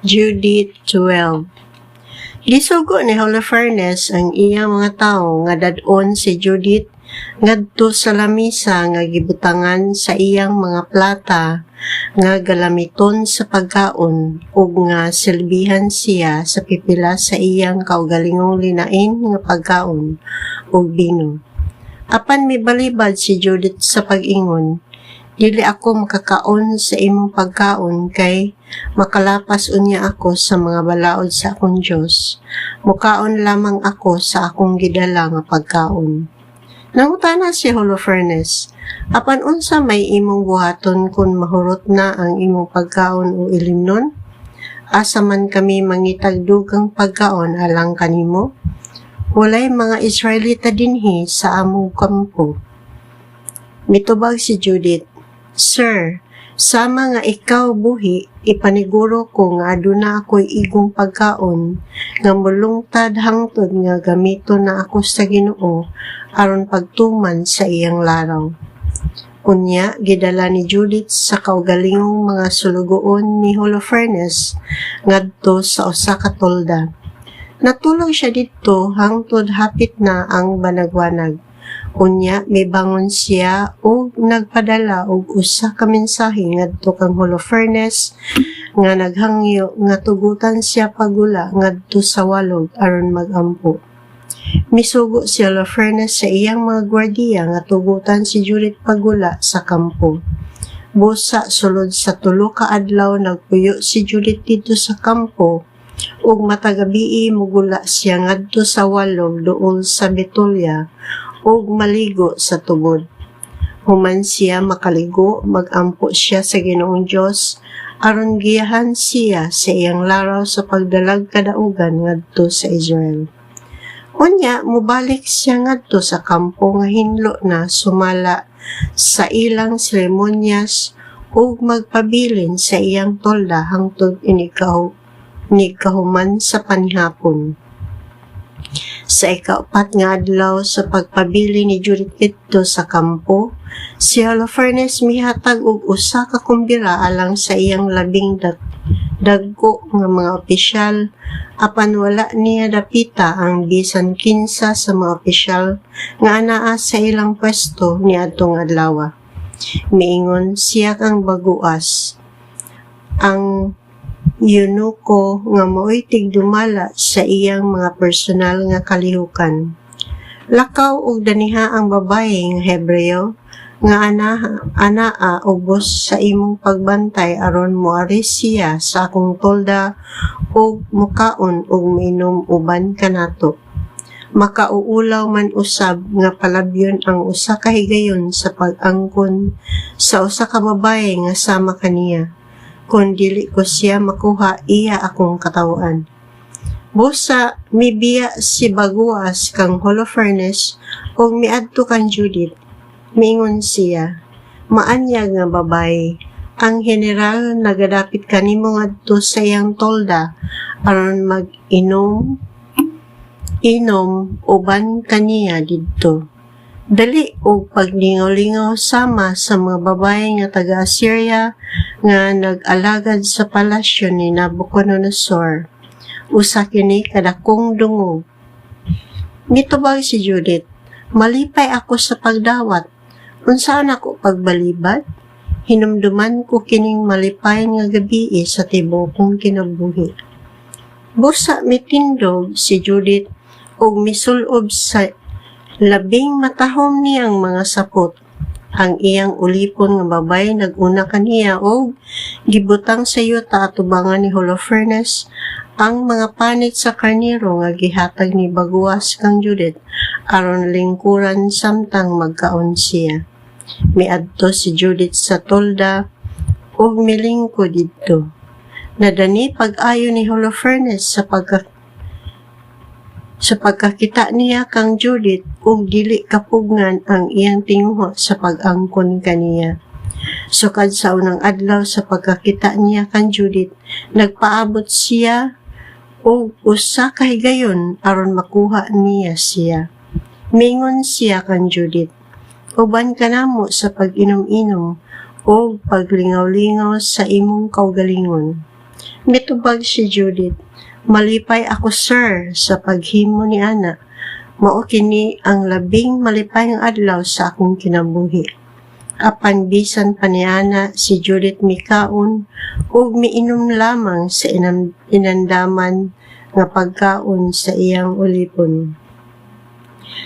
Judith 12. Gisugo ni Holofernes ang iyang mga tawo nga dadon si Judith ngadto sa lamisa nga gibutangan sa iyang mga plata nga galamiton sa pagkaon ug nga silbihan siya sa pipila sa iyang kaugalingong linain nga pagkaon ug bino. Apan mibalibad si Judith sa pag-ingon, dili ako makakaon sa imong pagkaon kay makalapas unya ako sa mga balaod sa akong Dios. Mukaon lamang ako sa akong gidala nga pagkaon. Nangutana si Holofernes, apan unsa may imong buhaton kung mahurot na ang imong pagkaon o ilimnon? Asa man kami mangitagdugang pagkaon alang kanimo? Walay mga Israelita dinhi sa among kampo. Mitubag si Judith, Sir, sama nga ikaw buhi, ipaniguro ko nga aduna ako'y igong pagkaon, nga mulungtad hangtod nga gamito na ako sa Ginoo aron pagtuman sa iyang laraw. Unya, gidala ni Judith sa kaugalingong mga sulugoon ni Holofernes ngadto sa usa ka tolda. Natulog siya dito hangtod hapit na ang banagwanag. Unya, mibangon siya o nagpadala og usa ka mensahe ngadto kang Holofernes nga naghangyo nga tugutan siya pagula ngadto sa walog aron magampo. Misugo si Holofernes sa iyang mga gwardiya nga tugutan si Judith pagula sa kampo. Busa sulod sa 3 ka adlaw nagpuyo si Judith dito sa kampo ug matagabii mugula siya ngadto sa walog duol sa Betulya ug maligo sa tubod. Human siya makaligo, magampo siya sa Ginoong Dios aron giyahan siya sa iyang laraw sa pagdalag kadaugan ngadto sa Israel. Unya, mubalik siya ngadto sa kampo nga hinlo na sumala sa ilang seremonyas ug magpabilin sa iyang tolda hangtod kahuman sa panihapon. Sa ika-4 nga adlaw sa pagpabili ni Judith dito sa kampo, si Holofernes mihatag og usa ka kumbira alang sa iyang labing dagko nga mga opisyal, apan wala niya dapita ang bisan kinsa sa mga opisyal nga anaa sa ilang pwesto niadtong adlaw. Miingon siya kang baguas. Ang eunuko nga mo'y tigdumala sa iyang mga personal nga kalihukan. Lakaw og daniha ang babae nga Hebreo nga anaa ubos sa imong pagbantay aron moari siya sa akong tolda og mukaon og minom uban kanato. Makauulaw man usab nga palabyon ang usa ka higayon sa pag-angkon sa usa ka babae nga sama kaniya. Kung dili ko siya makuha, iya akong katawan. Busa, mibiya si baguas kang Holofernes o miadto kang Judith. Miingon siya, maanyag nga babae, ang general nagadapit kanimo ngadto sa iyang tolda aron mag-inom uban kaniya didto. Dali o paglingaw-lingaw sama sa mga babae nga taga-Assyria nga nag-alagad sa palasyo ni Nabucodonosor. Usa kini kadakong dungog. Mitubag si Judith, malipay ako sa pagdawat. Unsaan ako pagbalibad? Hinumduman ko kining malipay nga gabi sa tibokong kinabuhi. Busa mitindog si Judith og misulob sa labing matahom niyang mga sapot. Ang iyang ulipon nga babay naguna kaniya og gibutang sa yuta atubangan ni Holofernes ang mga panit sa karniro nga gihatag ni baguas kang Judith aron lingkuran samtang magkaon siya. Miadto si Judith sa tolda ug milingko didto. Nadani pag-ayo ni Holofernes sa pagkakita niya kang Judith ug dili kapugngan ang iyang tinguha sa pag-angkon kaniya. Sukad sa unang adlaw sa pagkakita niya kang Judith, nagpaabot siya og usa ka higayon aron makuha niya siya. Mingon siya kang Judith, uban ka namo sa pag-inom-inom o paglingaw-lingaw sa imong kaugalingon. Mitubag si Judith, "Malipay ako, sir, sa paghimo ni ana. Mao kini ang labing malipay nga adlaw sa akong kinabuhi." Apan bisan pa ni ana, si Judith mikaon ug miinom lamang sa inandaman nga pagkaon sa iyang ulipon.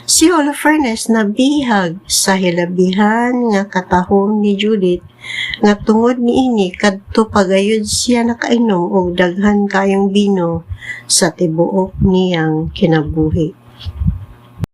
Si Holofernes nabihag sa hilabihan nga katahom ni Judith nga tungod niini kadto pagayud siya nakainom og daghan kayong bino sa tibuok niyang kinabuhi.